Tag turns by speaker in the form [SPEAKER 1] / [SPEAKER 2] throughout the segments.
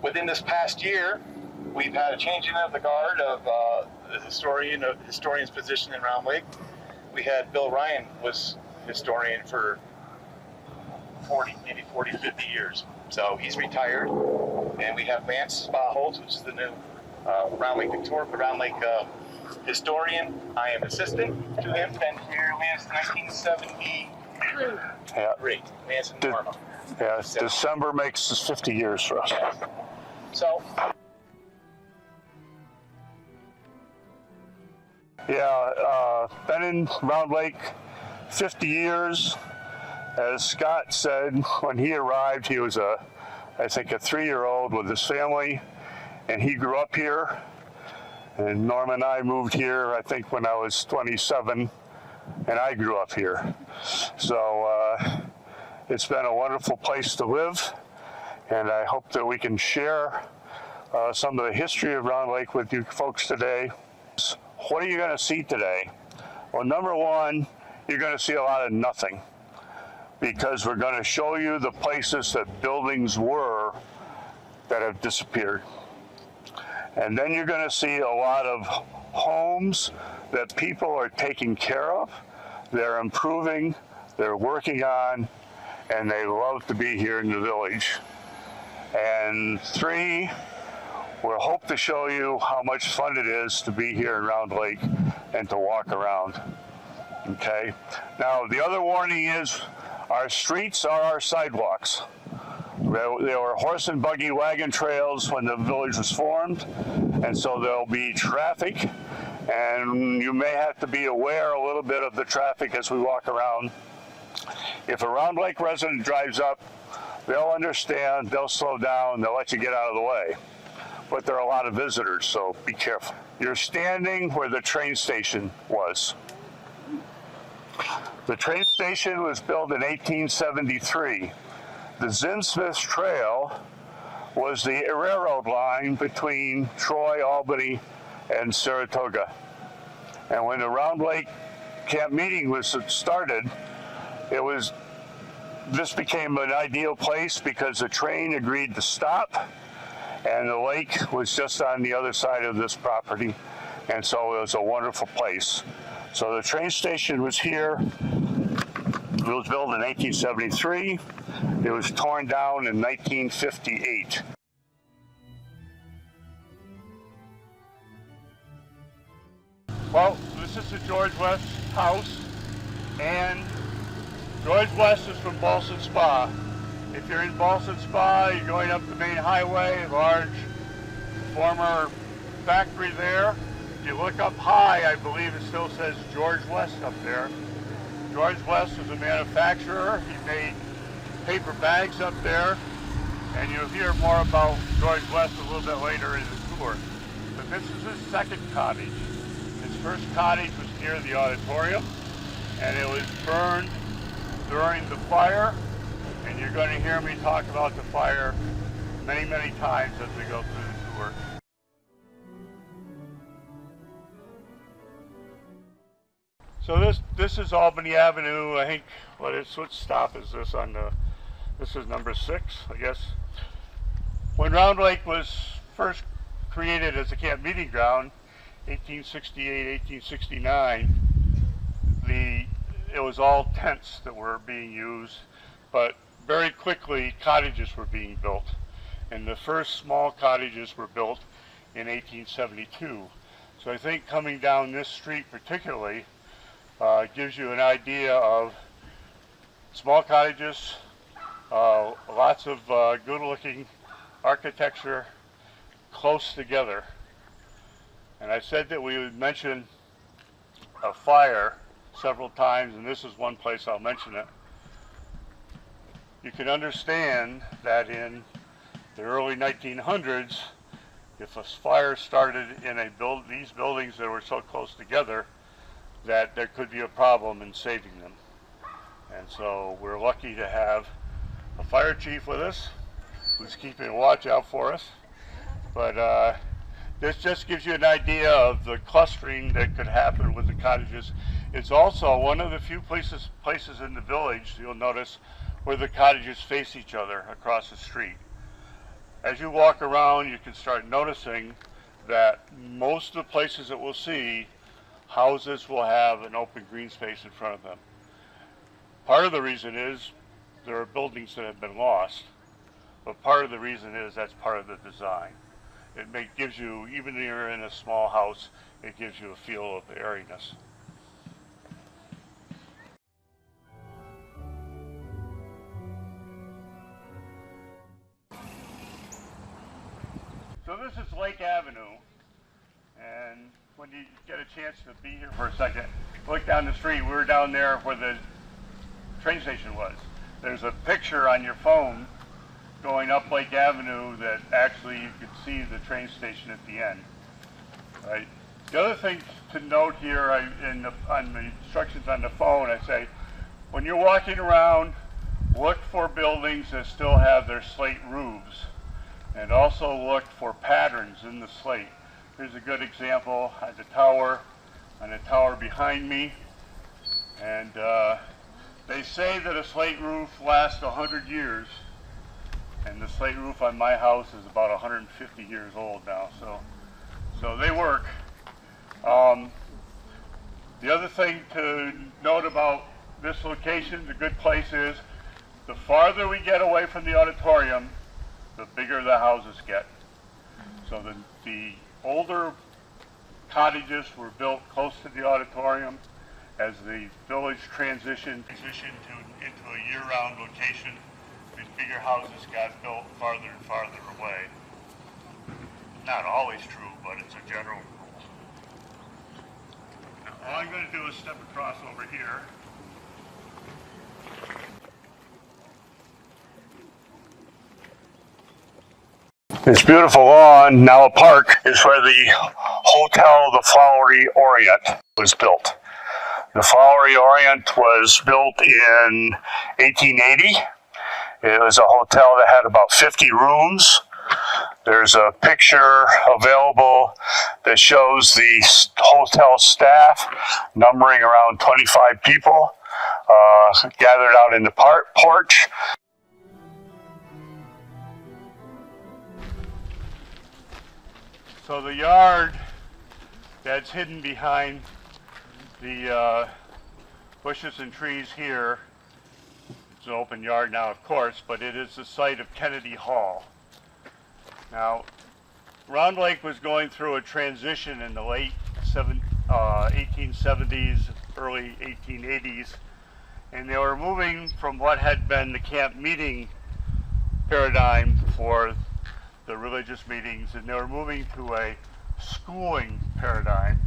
[SPEAKER 1] Within this past year, we've had a changing of the guard of the historian's position in Round Lake. We had Bill Ryan was historian for 40, 50 years. So he's retired. And we have Lance Spaholtz, which is the new Round Lake historian. I am assistant to him. Been here, Lance, 1973.
[SPEAKER 2] Yeah.
[SPEAKER 1] Lance and Norma.
[SPEAKER 2] Yeah, December makes 50 years for us.
[SPEAKER 1] So.
[SPEAKER 2] Yeah, been in Round Lake 50 years. As Scott said, when he arrived, he was I think a 3-year-old with his family, and he grew up here. And Norma and I moved here, I think, when I was 27, and I grew up here. So it's been a wonderful place to live, and I hope that we can share some of the history of Round Lake with you folks today. What are you going to see today? Well, number one, you're going to see a lot of nothing, because we're going to show you the places that buildings were that have disappeared. And then you're going to see a lot of homes that people are taking care of, they're improving, they're working on, and they love to be here in the village. And 3, we'll hope to show you how much fun it is to be here in Round Lake and to walk around. Okay? Now, the other warning is our streets are our sidewalks. They were horse and buggy wagon trails when the village was formed, and so there'll be traffic, and you may have to be aware a little bit of the traffic as we walk around. If a Round Lake resident drives up, they'll understand, they'll slow down, they'll let you get out of the way. But there are a lot of visitors, so be careful. You're standing where the train station was. The train station was built in 1873. The Zinsmith Trail was the railroad line between Troy, Albany, and Saratoga. And when the Round Lake Camp Meeting was started, this became an ideal place because the train agreed to stop, and the lake was just on the other side of this property, and so it was a wonderful place. So the train station was here. It was built in 1873. It was torn down in 1958. Well, this is the George West house, and George West is from Ballston Spa. If you're in Ballston Spa, you're going up the main highway, large former factory there. If you look up high, I believe it still says George West up there. George West was a manufacturer. He made paper bags up there, and you'll hear more about George West a little bit later in the tour. But this is his second cottage. His first cottage was near the auditorium, and it was burned during the fire, and you're going to hear me talk about the fire many, many times as we go through the tour. So this is Albany Avenue. I think what stop is this on the? This is number 6, I guess. When Round Lake was first created as a camp meeting ground, 1868, 1869, it was all tents that were being used, but very quickly cottages were being built, and the first small cottages were built in 1872. So I think coming down this street particularly gives you an idea of small cottages, lots of good-looking architecture close together. And I said that we would mention a fire several times, and this is one place I'll mention it. You can understand that in the early 1900s, if a fire started in these buildings that were so close together, that there could be a problem in saving them. And so we're lucky to have a fire chief with us who's keeping a watch out for us. But this just gives you an idea of the clustering that could happen with the cottages. It's also one of the few places in the village, you'll notice, where the cottages face each other across the street. as you walk around, you can start noticing that most of the places that we'll see, houses will have an open green space in front of them. Part of the reason is there are buildings that have been lost, but part of the reason is that's part of the design. Gives you, even if you're in a small house, it gives you a feel of airiness. So this is Lake Avenue, and when you get a chance to be here for a second, look down the street. We were down there where the train station was. There's a picture on your phone going up Lake Avenue that actually you could see the train station at the end. Right. The other thing to note here on the instructions on the phone, I say, when you're walking around, look for buildings that still have their slate roofs, and also look for patterns in the slate. Here's a good example on the tower behind me, and they say that a slate roof lasts 100 years, and the slate roof on my house is about 150 years old now, so they work. The other thing to note about this location, the good place is, the farther we get away from the auditorium, the bigger the houses get. So the older cottages were built close to the auditorium. As the village transitioned into a year-round location, the bigger houses got built farther and farther away. Not always true, but it's a general rule. Now, all I'm going to do is step across over here. This beautiful lawn, now a park, is where the Hotel the Flowery Orient was built. The Flowery Orient was built in 1880. It was a hotel that had about 50 rooms. There's a picture available that shows the hotel staff numbering around 25 people gathered out in the porch. So the yard that's hidden behind the bushes and trees here, it's an open yard now, of course, but it is the site of Kennedy Hall. Now, Round Lake was going through a transition in the late 1870s, early 1880s, and they were moving from what had been the camp meeting paradigm for the religious meetings, and they were moving to a schooling paradigm.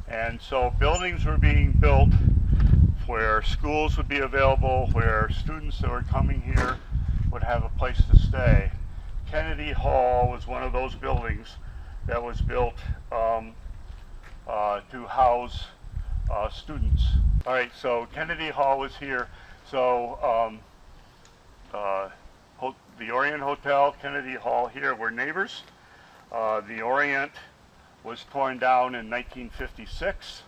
[SPEAKER 2] And so buildings were being built where schools would be available, where students that were coming here would have a place to stay. Kennedy Hall was one of those buildings that was built to house students. All right, so Kennedy Hall was here. So the Orient Hotel, Kennedy Hall here were neighbors. The Orient was torn down in 1956,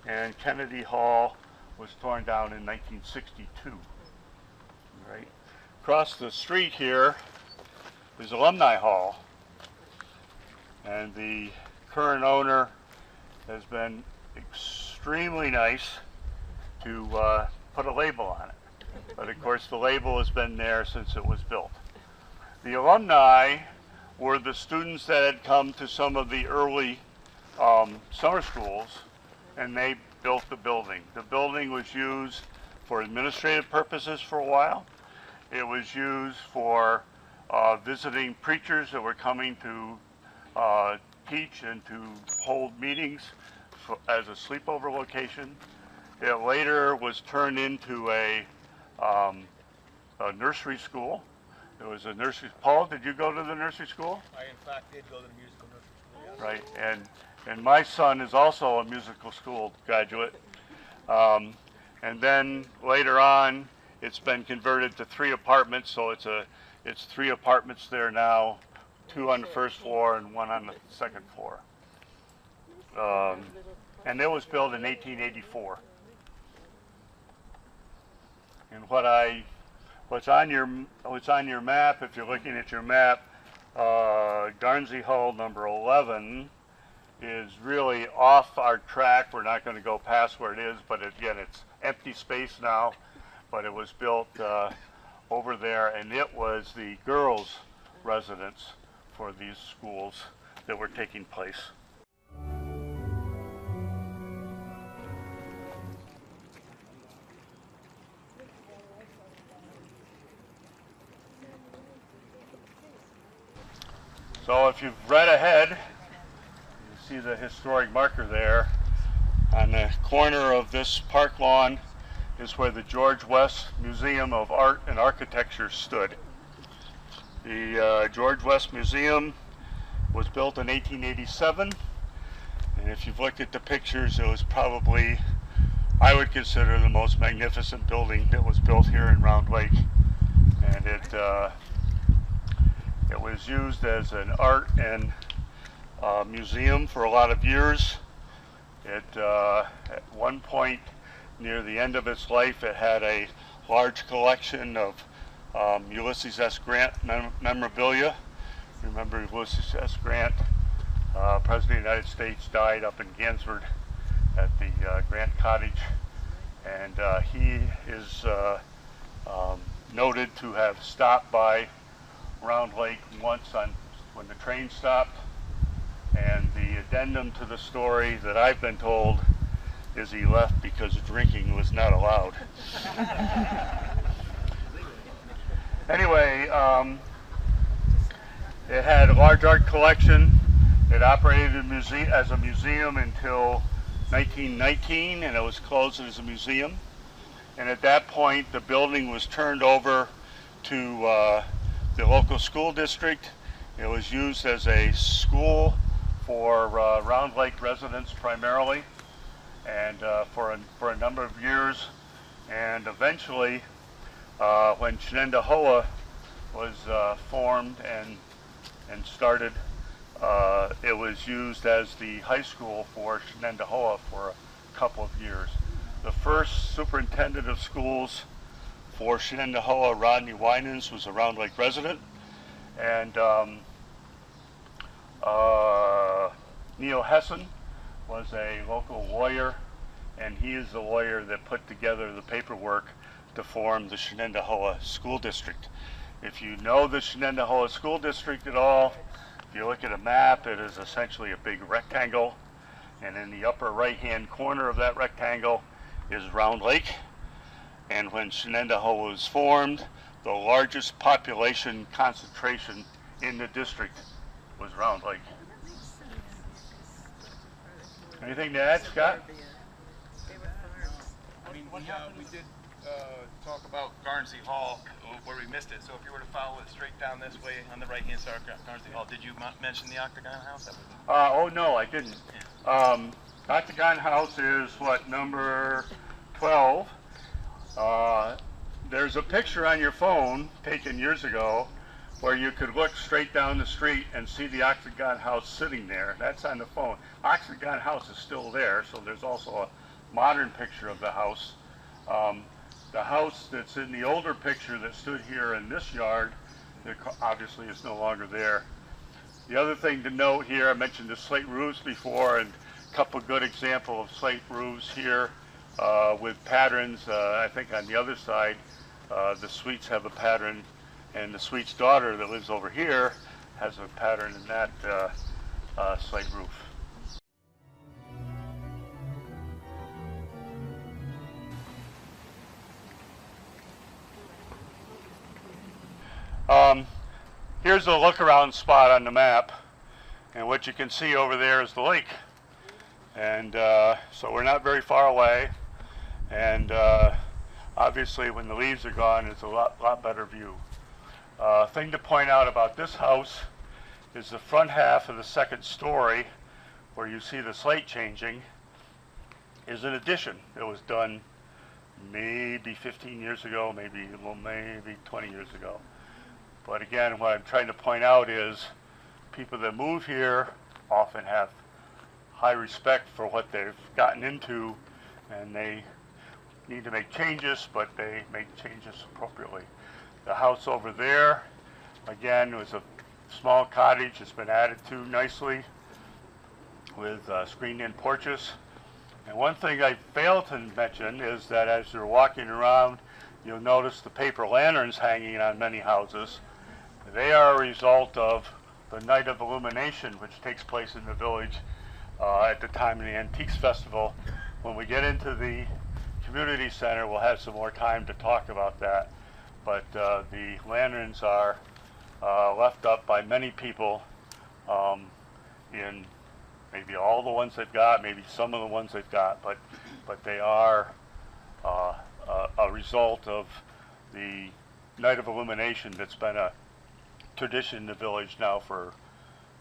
[SPEAKER 2] and Kennedy Hall was torn down in 1962. Right. Across the street here is Alumni Hall, and the current owner has been extremely nice to put a label on it. But of course the label has been there since it was built. The alumni were the students that had come to some of the early summer schools, and they built the building. The building was used for administrative purposes for a while. It was used for visiting preachers that were coming to teach and to hold meetings as a sleepover location. It later was turned into a nursery school. It was a nursery. Paul, did you go to the nursery school?
[SPEAKER 3] I, in fact, did go to the musical nursery school, yes.
[SPEAKER 2] Right, and my son is also a musical school graduate. And then later on, it's been converted to 3 apartments, so it's 3 apartments there now, 2 on the first floor and 1 on the second floor. And it was built in 1884. And what's on your map, if you're looking at your map, Garnsey Hall number 11 is really off our track. We're not going to go past where it is, but again, it's empty space now. But it was built over there, and it was the girls' residence for these schools that were taking place. So if you've read ahead, you see the historic marker there. On the corner of this park lawn is where the George West Museum of Art and Architecture stood. The George West Museum was built in 1887, and if you've looked at the pictures, it was probably, I would consider, the most magnificent building that was built here in Round Lake. And it was used as an art and museum for a lot of years. At one point, near the end of its life, it had a large collection of Ulysses S. Grant memorabilia. Remember Ulysses S. Grant, President of the United States, died up in Gansford at the Grant Cottage, and he is noted to have stopped by Round Lake once when the train stopped. And the addendum to the story that I've been told is he left because drinking was not allowed. Anyway, it had a large art collection. It operated as a museum until 1919, and it was closed as a museum. And at that point, the building was turned over to the local school district. It was used as a school for Round Lake residents primarily, and for a number of years. And eventually, when Shenendehowa was formed and started, it was used as the high school for Shenendehowa for a couple of years. The first superintendent of schools for Shenendehowa, Rodney Winans, was a Round Lake resident, and Neil Hessen was a local lawyer, and he is the lawyer that put together the paperwork to form the Shenendehowa School District. If you know the Shenendehowa School District at all, if you look at a map, it is essentially a big rectangle, and in the upper right-hand corner of that rectangle is Round Lake. And when Shenendehowa was formed, the largest population concentration in the district was Round Lake. Anything to add, Scott?
[SPEAKER 3] I mean, we did talk about Garnsey Hall where we missed it. So if you were to follow it straight down this way on the right-hand side of Garnsey Hall, did you mention the Octagon House?
[SPEAKER 2] Oh no, I didn't. Octagon House is what, number 12. There's a picture on your phone taken years ago where you could look straight down the street and see the Octagon House sitting there. That's on the phone. Octagon House is still there, so there's also a modern picture of the house. The house that's in the older picture that stood here in this yard, that obviously is no longer there. The other thing to note here, I mentioned the slate roofs before, and a couple good examples of slate roofs here with patterns. I think on the other side, the suites have a pattern, and the suite's daughter that lives over here has a pattern in that slate roof. Here's a look around spot on the map, and what you can see over there is the lake. And so we're not very far away, and obviously when the leaves are gone, it's a lot better view. Thing to point out about this house is the front half of the second story, where you see the slate changing, is an addition. It was done maybe 15 years ago, maybe 20 years ago. But again, what I'm trying to point out is people that move here often have high respect for what they've gotten into, and they need to make changes, but they make changes appropriately. The house over there, again, was a small cottage that's been added to nicely with screened-in porches. And one thing I failed to mention is that as you're walking around, you'll notice the paper lanterns hanging on many houses. They are a result of the Night of Illumination, which takes place in the village at the time of the Antiques Festival. When we get into the community center, we'll have some more time to talk about that. But the lanterns are left up by many people in maybe all the ones they've got, maybe some of the ones they've got, but they are a result of the Night of Illumination that's been a tradition in the village now for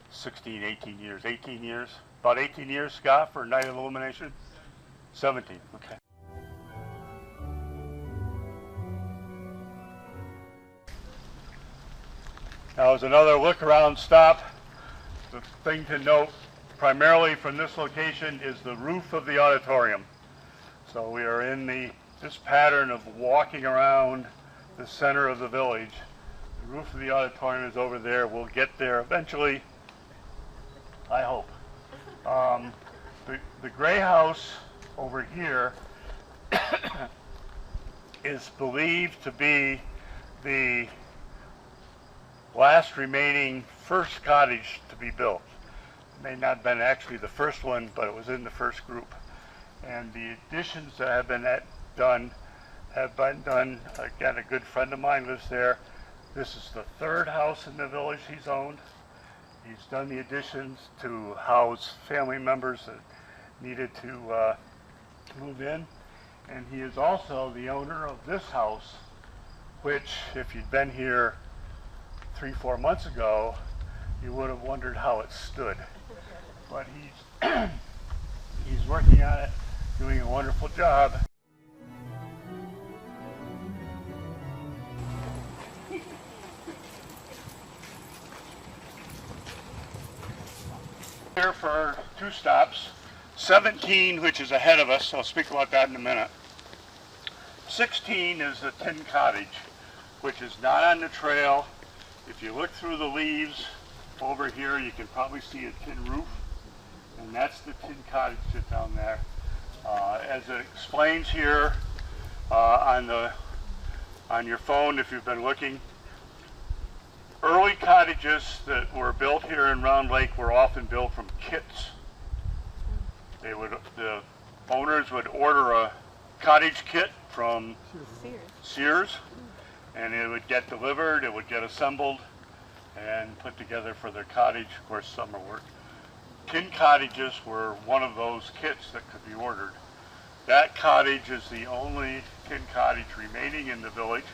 [SPEAKER 2] 16, 18 years. 18 years? About 18 years, Scott, for Night of Illumination? 17, okay. Now, as another look around stop, the thing to note primarily from this location is the roof of the auditorium. So we are in this pattern of walking around the center of the village. The roof of the auditorium is over there. We'll get there eventually, I hope. The gray house over here is believed to be the last remaining first cottage to be built. It may not have been actually the first one, but it was in the first group. And the additions that have been done, again, a good friend of mine lives there. This is the third house in the village he's owned. He's done the additions to house family members that needed to move in. And he is also the owner of this house, which, if you'd been here 3-4 months ago, you would have wondered how it stood. But he's working on it, doing a wonderful job. Here for 2 stops. 17, which is ahead of us, I'll speak about that in a minute. 16 is the Tin Cottage, which is not on the trail. If you look through the leaves over here, you can probably see a tin roof, and that's the Tin Cottage that's down there. As it explains here on your phone, if you've been looking, early cottages that were built here in Round Lake were often built from kits. The owners would order a cottage kit from Sears, and it would get delivered, it would get assembled and put together for their cottage, of course, summer work. Tin cottages were one of those kits that could be ordered. That cottage is the only tin cottage remaining in the village.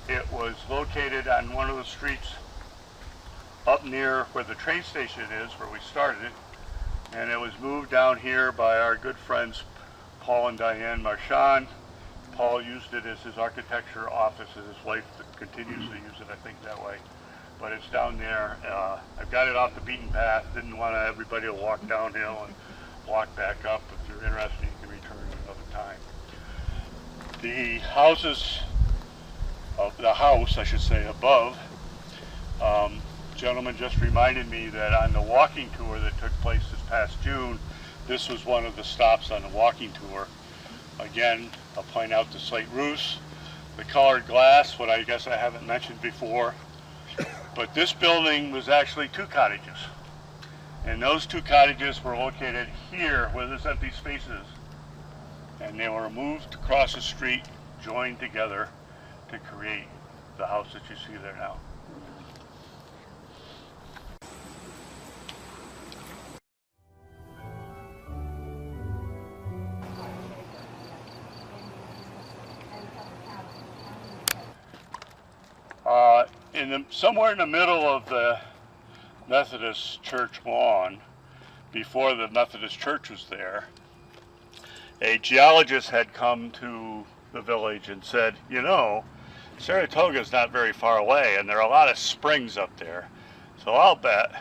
[SPEAKER 2] It was located on one of the streets up near where the train station is, where we started it, and it was moved down here by our good friends Paul and Diane Marchand. Paul used it as his architecture office, and his wife continues to use it, I think, that way. But it's down there. I've got it off the beaten path. Didn't want everybody to walk downhill and walk back up. If you're interested, you can return another time. The houses, the house, I should say, above, gentleman just reminded me that on the walking tour that took place this past June, this was one of the stops on the walking tour. Again, I'll point out the slate roofs, the colored glass, what I guess I haven't mentioned before. But this building was actually 2 cottages. And those 2 cottages were located here where this empty space is. And they were moved across the street, joined together to create the house that you see there now. Somewhere in the middle of the Methodist church lawn, before the Methodist church was there, a geologist had come to the village and said, you know, Saratoga is not very far away, and there are a lot of springs up there. So I'll bet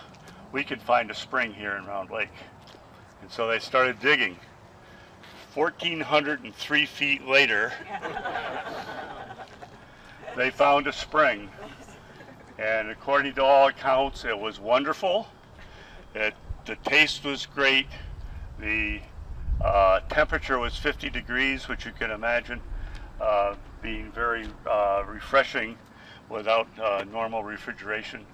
[SPEAKER 2] we could find a spring here in Round Lake. And so they started digging. 1,403 feet later, they found a spring. and according to all accounts, it was wonderful. The taste was great. The temperature was 50 degrees, which you can imagine being very refreshing without normal refrigeration.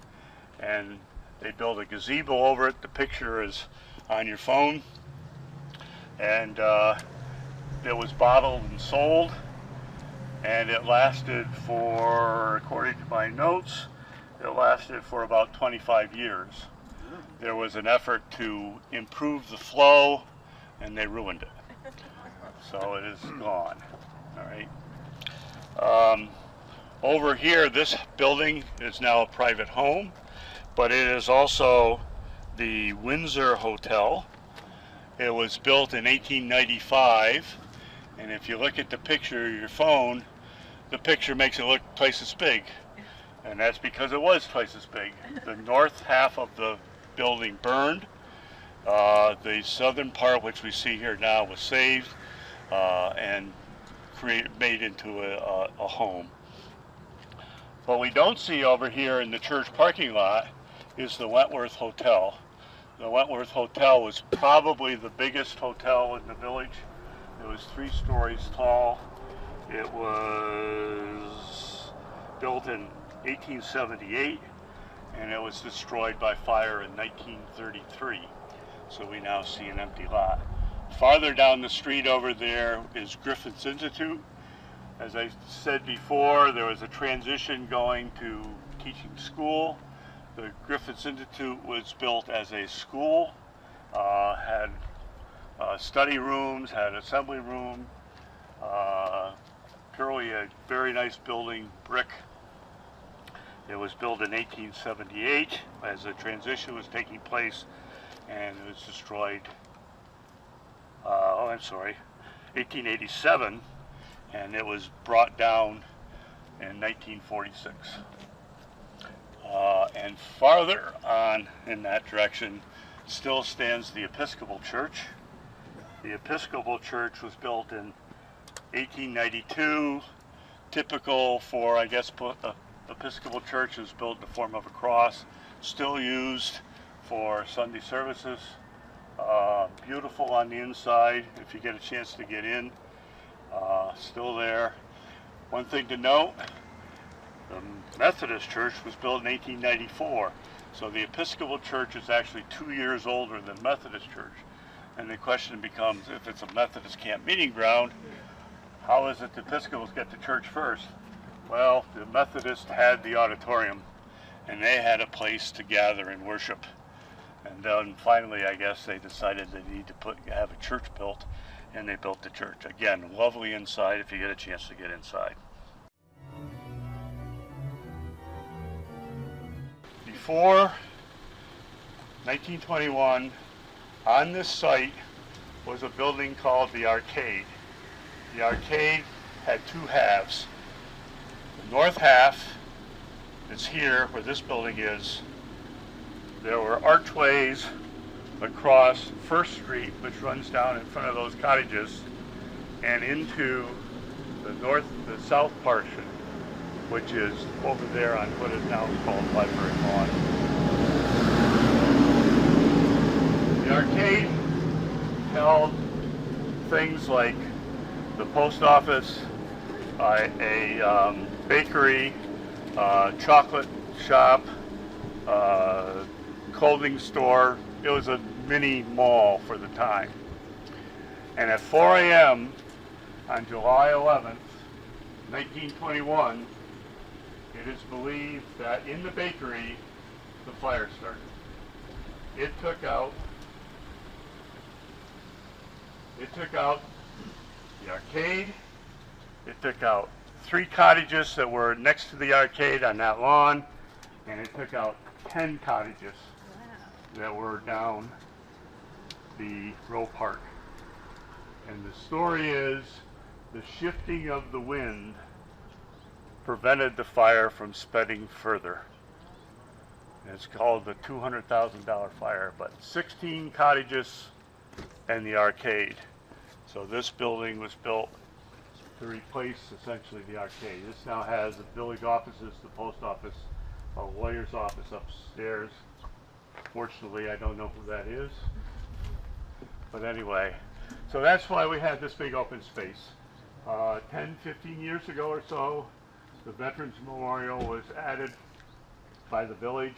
[SPEAKER 2] And they built a gazebo over it. The picture is on your phone. And it was bottled and sold. And it lasted for, according to my notes, it lasted for about 25 years. There was an effort to improve the flow, and they ruined it. So it is gone. All right. Over here, this building is now a private home, but it is also the Windsor Hotel. It was built in 1895, and if you look at the picture of your phone, the picture makes it look twice as big, and that's because it was twice as big. The north half of the building burned. The southern part, which we see here now, was saved and made into a home. What we don't see over here in the church parking lot is the Wentworth Hotel. The Wentworth Hotel was probably the biggest hotel in the village. It was 3 stories tall. It was built in 1878, and it was destroyed by fire in 1933. So we now see an empty lot. Farther down the street over there is Griffiths Institute. As I said before, there was a transition going to teaching school. The Griffiths Institute was built as a school, had study rooms, had assembly room, purely a very nice building, brick. It was built in 1878 as the transition was taking place, and it was destroyed, 1887, and it was brought down in 1946. And farther on in that direction still stands the Episcopal Church. The Episcopal Church was built in 1892, typical for, I guess, Episcopal Church is built in the form of a cross, still used for Sunday services. Beautiful on the inside if you get a chance to get in. Still there. One thing to note, the Methodist Church was built in 1894, so the Episcopal Church is actually 2 years older than Methodist Church. And the question becomes, if it's a Methodist camp meeting ground, how is it the Episcopals get to church first? Well, the Methodists had the auditorium, and they had a place to gather and worship. And then finally, I guess, they decided they need to have a church built, and they built the church. Again, lovely inside if you get a chance to get inside. Before 1921, on this site was a building called the Arcade. The Arcade had 2 halves. The north half is here, where this building is. There were archways across First Street, which runs down in front of those cottages, and into the south portion, which is over there on what is now called Library Lawn. The Arcade held things like the post office, a bakery, chocolate shop, clothing store. It was a mini mall for the time. And at 4 a.m. on July 11th, 1921, it is believed that in the bakery, the fire started. It took out the Arcade. It took out 3 cottages that were next to the Arcade on that lawn, and it took out 10 cottages that were down the Roe Park. And the story is the shifting of the wind prevented the fire from spreading further. And it's called the $200,000 fire, but 16 cottages and the Arcade. So this building was built to replace essentially the Arcade. This now has the village offices, the post office, a lawyer's office upstairs. Fortunately, I don't know who that is. But anyway, so that's why we had this big open space. 10, 15 years ago or so, the Veterans Memorial was added by the village.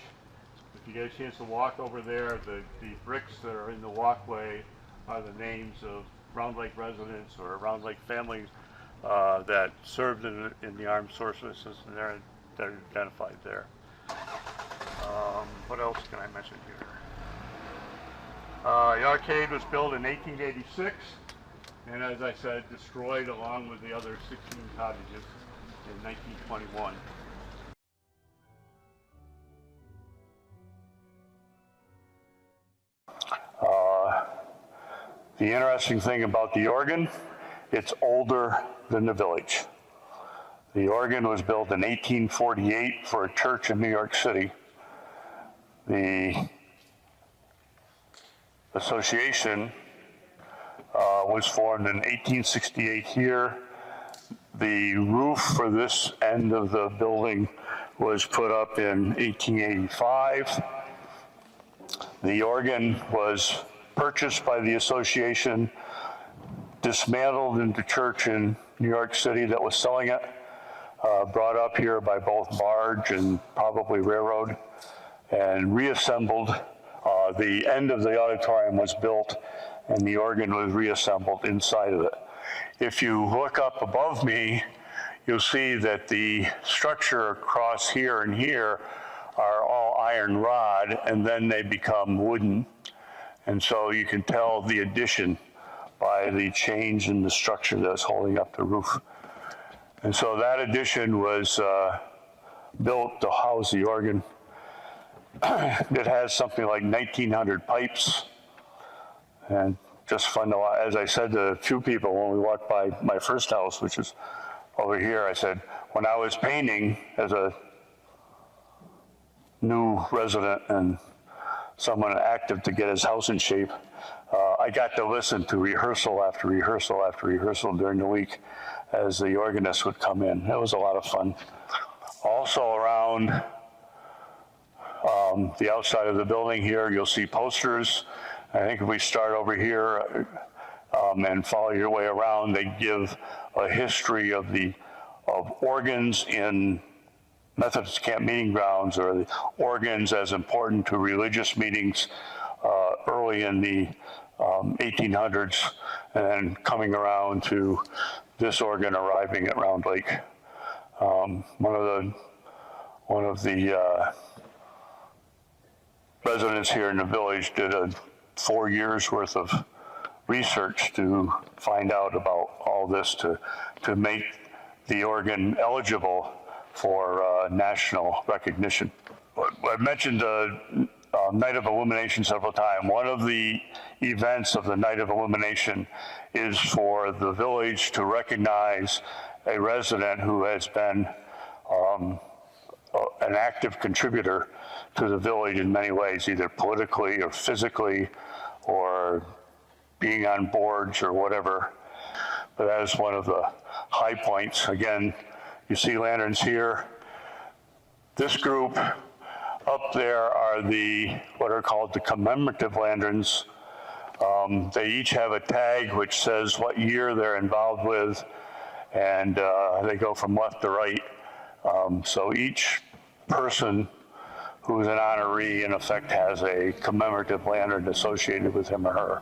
[SPEAKER 2] If you get a chance to walk over there, the bricks that are in the walkway are the names of Round Lake residents or Round Lake families that served in the armed forces, and they're identified there. What else can I mention here? The arcade was built in 1886, and as I said, destroyed along with the other 16 cottages in 1921. The interesting thing about the organ, it's older than the village. The organ was built in 1848 for a church in New York City. The association was formed in 1868 here. The roof for this end of the building was put up in 1885. The organ was purchased by the association, dismantled into church in New York City that was selling it, brought up here by both barge and probably railroad, and reassembled. The end of the auditorium was built and the organ was reassembled inside of it. If you look up above me, you'll see that the structure across here and here are all iron rod, and then they become wooden. And so you can tell the addition by the change in the structure that's holding up the roof. And so that addition was built to house the organ. It has something like 1,900 pipes, and just fun to watch. As I said to a few people when we walked by my first house, which is over here, I said, when I was painting as a new resident and someone active to get his house in shape, I got to listen to rehearsal after rehearsal after rehearsal during the week as the organist would come in. It was a lot of fun. Also around the outside of the building here, you'll see posters. I think if we start over here and follow your way around, they give a history of organs in Methodist camp meeting grounds, or the organs as important to religious meetings early in the 1800s, and then coming around to this organ arriving at Round Lake. One of the residents here in the village did a 4 years worth of research to find out about all this to make the organ eligible for national recognition. I've mentioned the Night of Illumination several times. One of the events of the Night of Illumination is for the village to recognize a resident who has been an active contributor to the village in many ways, either politically or physically or being on boards or whatever. But that is one of the high points. Again, you see lanterns here. This group up there are what are called the commemorative lanterns. They each have a tag which says what year they're involved with, and they go from left to right. So each person who's an honoree, in effect, has a commemorative lantern associated with him or her.